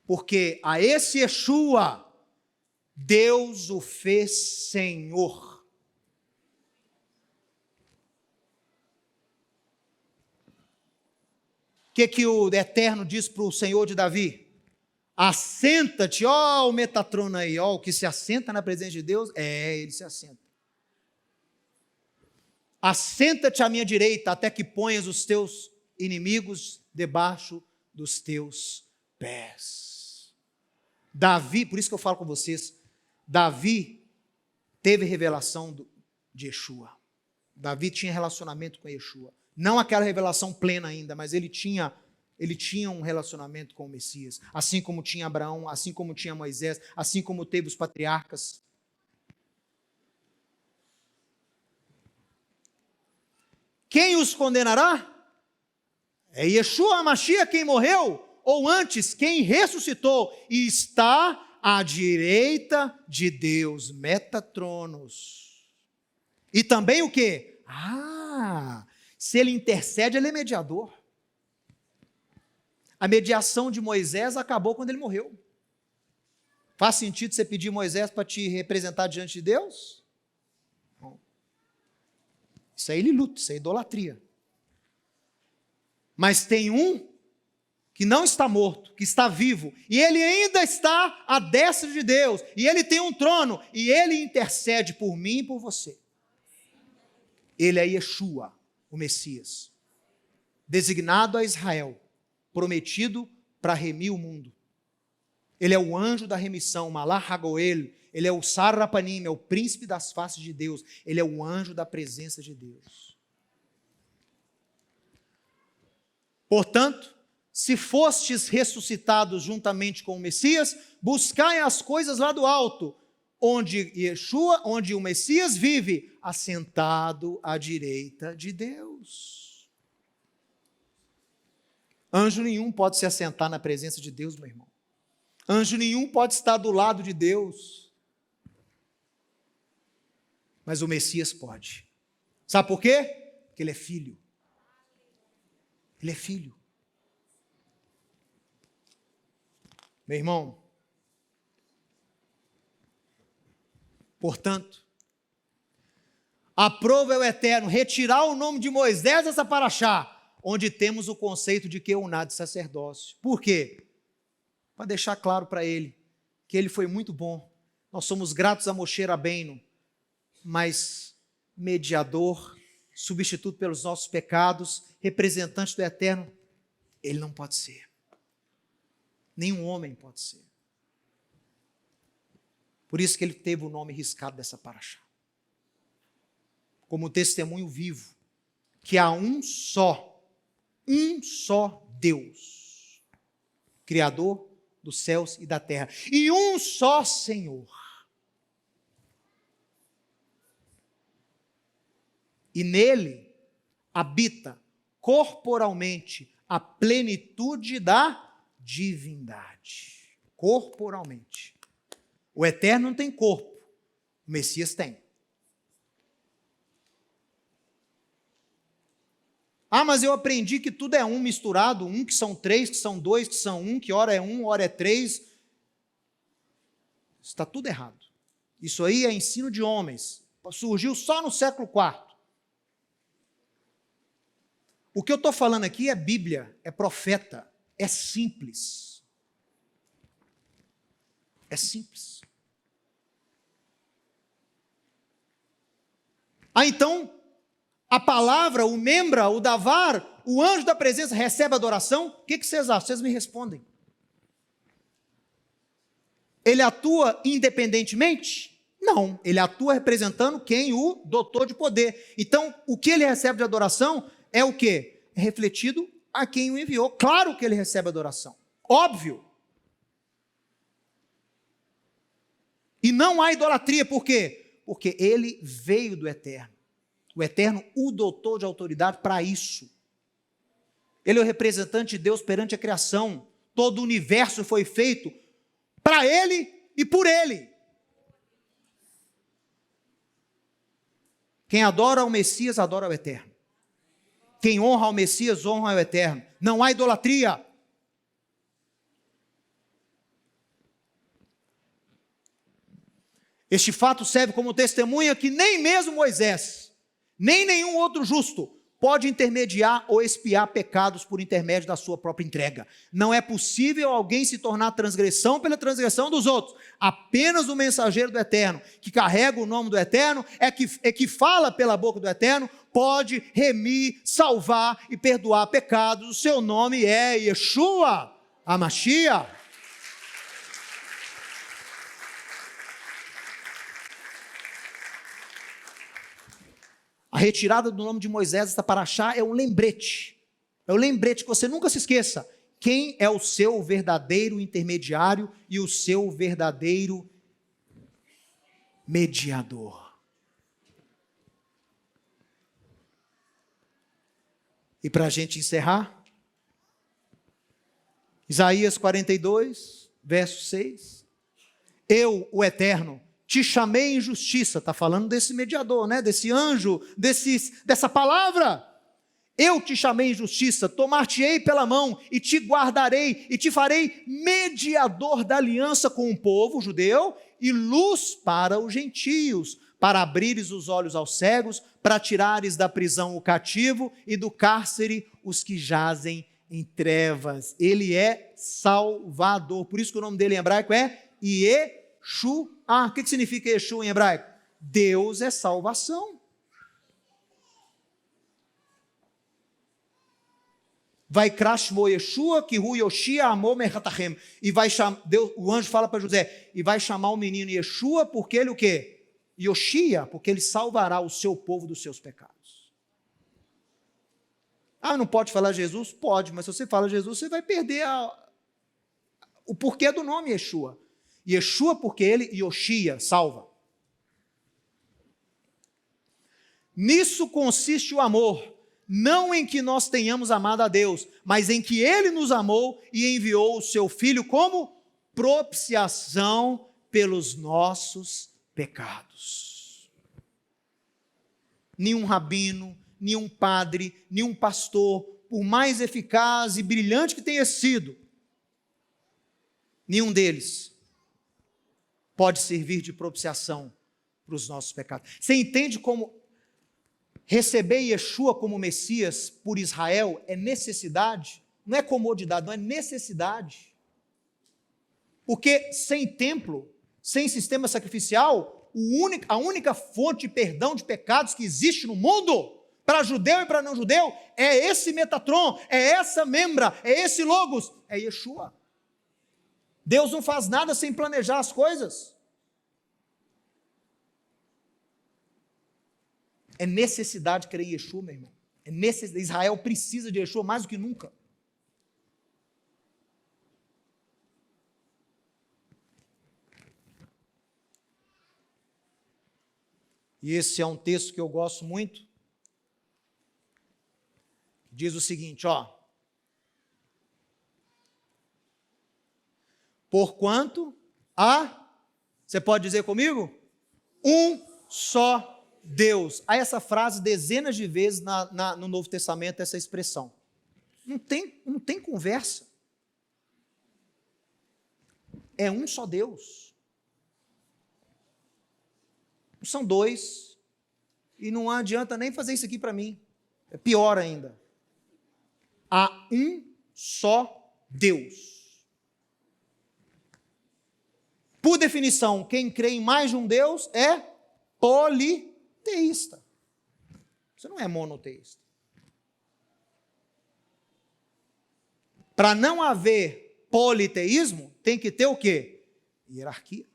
Porque a esse Yeshua, Deus o fez Senhor. O que o Eterno diz para o Senhor de Davi? Assenta-te, ó o Metatron aí, ó, o que se assenta na presença de Deus, ele se assenta. Assenta-te à minha direita, até que ponhas os teus inimigos debaixo dos teus pés. Davi, por isso que eu falo com vocês, Davi teve revelação de Yeshua. Davi tinha relacionamento com Yeshua. Não aquela revelação plena ainda, mas ele tinha um relacionamento com o Messias. Assim como tinha Abraão, assim como tinha Moisés, assim como teve os patriarcas. Quem os condenará? É Yeshua HaMashiach quem morreu, ou antes, quem ressuscitou e está à direita de Deus, Metatronos. E também o quê? Se ele intercede, ele é mediador. A mediação de Moisés acabou quando ele morreu. Faz sentido você pedir Moisés para te representar diante de Deus? Não. Isso é iluto, isso é idolatria. Mas tem um que não está morto, que está vivo, e ele ainda está à destra de Deus, e ele tem um trono, e ele intercede por mim e por você. Ele é Yeshua, o Messias, designado a Israel, prometido para remir o mundo. Ele é o anjo da remissão, o Malach HaGoel, ele é o Sar Rapanim, é o príncipe das faces de Deus, ele é o anjo da presença de Deus. Portanto, se fostes ressuscitados juntamente com o Messias, buscai as coisas lá do alto, onde o Messias vive, assentado à direita de Deus. Anjo nenhum pode se assentar na presença de Deus, meu irmão. Anjo nenhum pode estar do lado de Deus. Mas o Messias pode. Sabe por quê? Porque ele é filho. Ele é filho. Meu irmão, portanto, aprova o Eterno retirar o nome de Moisés dessa paraxá, onde temos o conceito de keuná, de sacerdócio. Por quê? Para deixar claro para ele que ele foi muito bom. Nós somos gratos a Moshe Rabbeinu, mas mediador, substituto pelos nossos pecados, representante do Eterno, ele não pode ser. Nenhum homem pode ser. Por isso que ele teve o nome riscado dessa paraxá. Como testemunho vivo, que há um só Deus, Criador dos céus e da terra, e um só Senhor. E nele habita corporalmente a plenitude da divindade. Corporalmente. O Eterno não tem corpo, o Messias tem. Ah, mas eu aprendi que tudo é um misturado, um que são três, que são dois, que são um, que hora é três. Está tudo errado. Isso aí é ensino de homens. Surgiu só no século IV. O que eu estou falando aqui é Bíblia, é profeta, é simples. É simples. Então, a palavra, o membra, o davar, o anjo da presença recebe adoração? O que vocês acham? Vocês me respondem. Ele atua independentemente? Não, ele atua representando quem? O doutor de poder. Então, o que ele recebe de adoração é o quê? É refletido a quem o enviou. Claro que ele recebe adoração. Óbvio. E não há idolatria, por quê? Porque ele veio do Eterno. O Eterno o dotou de autoridade para isso. Ele é o representante de Deus perante a criação. Todo o universo foi feito para ele e por ele. Quem adora o Messias, adora o Eterno. Quem honra o Messias, honra o Eterno. Não há idolatria. Este fato serve como testemunha que nem mesmo Moisés, nem nenhum outro justo, pode intermediar ou expiar pecados por intermédio da sua própria entrega. Não é possível alguém se tornar transgressão pela transgressão dos outros. Apenas o mensageiro do Eterno, que carrega o nome do Eterno, é que fala pela boca do Eterno, pode remir, salvar e perdoar pecados. O seu nome é Yeshua HaMashiach. A retirada do nome de Moisés, esta paraxá, é um lembrete. É um lembrete que você nunca se esqueça. Quem é o seu verdadeiro intermediário e o seu verdadeiro mediador. E para a gente encerrar, Isaías 42, verso 6. Eu, o Eterno, te chamei em justiça, está falando desse mediador, né? Desse anjo, dessa palavra. Eu te chamei em justiça, tomar-te-ei pela mão e te guardarei e te farei mediador da aliança com o povo judeu e luz para os gentios, para abrires os olhos aos cegos, para tirares da prisão o cativo e do cárcere os que jazem em trevas. Ele é Salvador, por isso que o nome dele em hebraico é Yeshua. O que significa Yeshua em hebraico? Deus é salvação. Vai krashmo Yeshua, que hu Yoshia amor merhatachem. E vai chamar, o anjo fala para José, e vai chamar o menino Yeshua, porque ele o quê? Yoshia, porque ele salvará o seu povo dos seus pecados. Ah, não pode falar Jesus? Pode, mas se você fala Jesus, você vai perder o porquê do nome Yeshua. Yeshua porque ele, Yoshia, salva. Nisso consiste o amor, não em que nós tenhamos amado a Deus, mas em que ele nos amou e enviou o seu Filho como propiciação pelos nossos pecados. Nenhum rabino, nenhum padre, nenhum pastor, por mais eficaz e brilhante que tenha sido, nenhum deles pode servir de propiciação para os nossos pecados. Você entende como receber Yeshua como Messias por Israel é necessidade? Não é comodidade, não é necessidade. Porque sem templo, sem sistema sacrificial, a única fonte de perdão de pecados que existe no mundo, para judeu e para não judeu, é esse Metatron, é essa membra, é esse Logos, é Yeshua. Deus não faz nada sem planejar as coisas. É necessidade crer em Yeshua, meu irmão. Israel precisa de Yeshua mais do que nunca. E esse é um texto que eu gosto muito. Diz o seguinte, porquanto você pode dizer comigo? Um só Deus. Há essa frase dezenas de vezes no Novo Testamento, essa expressão. Não tem conversa. É um só Deus. Não são dois. E não adianta nem fazer isso aqui para mim. É pior ainda. Há um só Deus. Por definição, quem crê em mais de um Deus é politeísta. Você não é monoteísta. Para não haver politeísmo, tem que ter o quê? Hierarquia.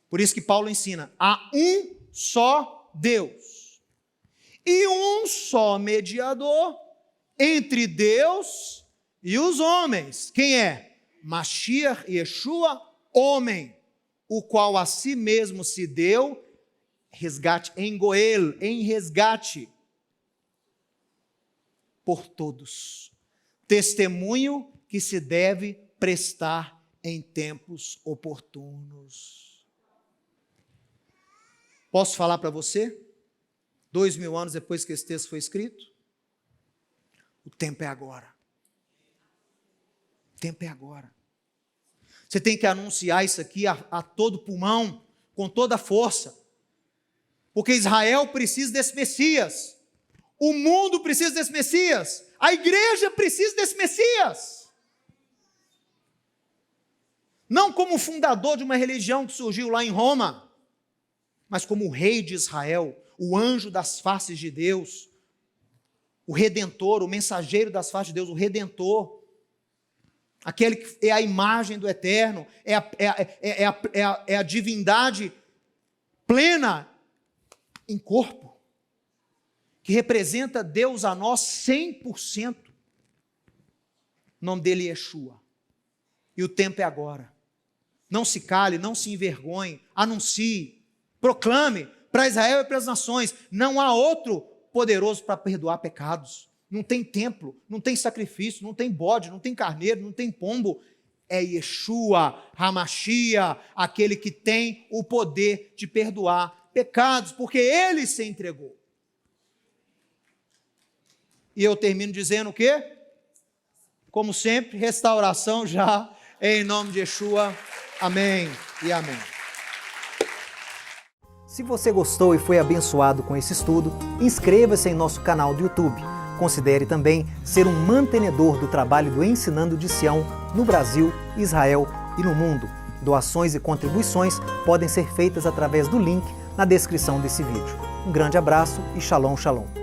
Por isso que Paulo ensina, há um só Deus. E um só mediador entre Deus e os homens. Quem é? Mashiach Yeshua, homem, o qual a si mesmo se deu, resgate, em Goel, em resgate, por todos. Testemunho que se deve prestar em tempos oportunos. Posso falar para você? 2000 anos depois que esse texto foi escrito? O tempo é agora. O tempo é agora. Você tem que anunciar isso aqui a todo pulmão, com toda a força. Porque Israel precisa desse Messias. O mundo precisa desse Messias. A igreja precisa desse Messias. Não como fundador de uma religião que surgiu lá em Roma, mas como o rei de Israel, o anjo das faces de Deus, o redentor, o mensageiro das faces de Deus, o redentor, aquele que é a imagem do eterno, é a divindade plena em corpo, que representa Deus a nós 100%. O nome dele é Yeshua. E o tempo é agora. Não se cale, não se envergonhe, anuncie, proclame para Israel e para as nações, não há outro poderoso para perdoar pecados. Não tem templo, não tem sacrifício, não tem bode, não tem carneiro, não tem pombo. É Yeshua, Hamashia, aquele que tem o poder de perdoar pecados, porque ele se entregou. E eu termino dizendo o quê? Como sempre, restauração já, em nome de Yeshua. Amém e amém. Se você gostou e foi abençoado com esse estudo, inscreva-se em nosso canal do YouTube. Considere também ser um mantenedor do trabalho do Ensinando de Sião no Brasil, Israel e no mundo. Doações e contribuições podem ser feitas através do link na descrição desse vídeo. Um grande abraço e Shalom, Shalom.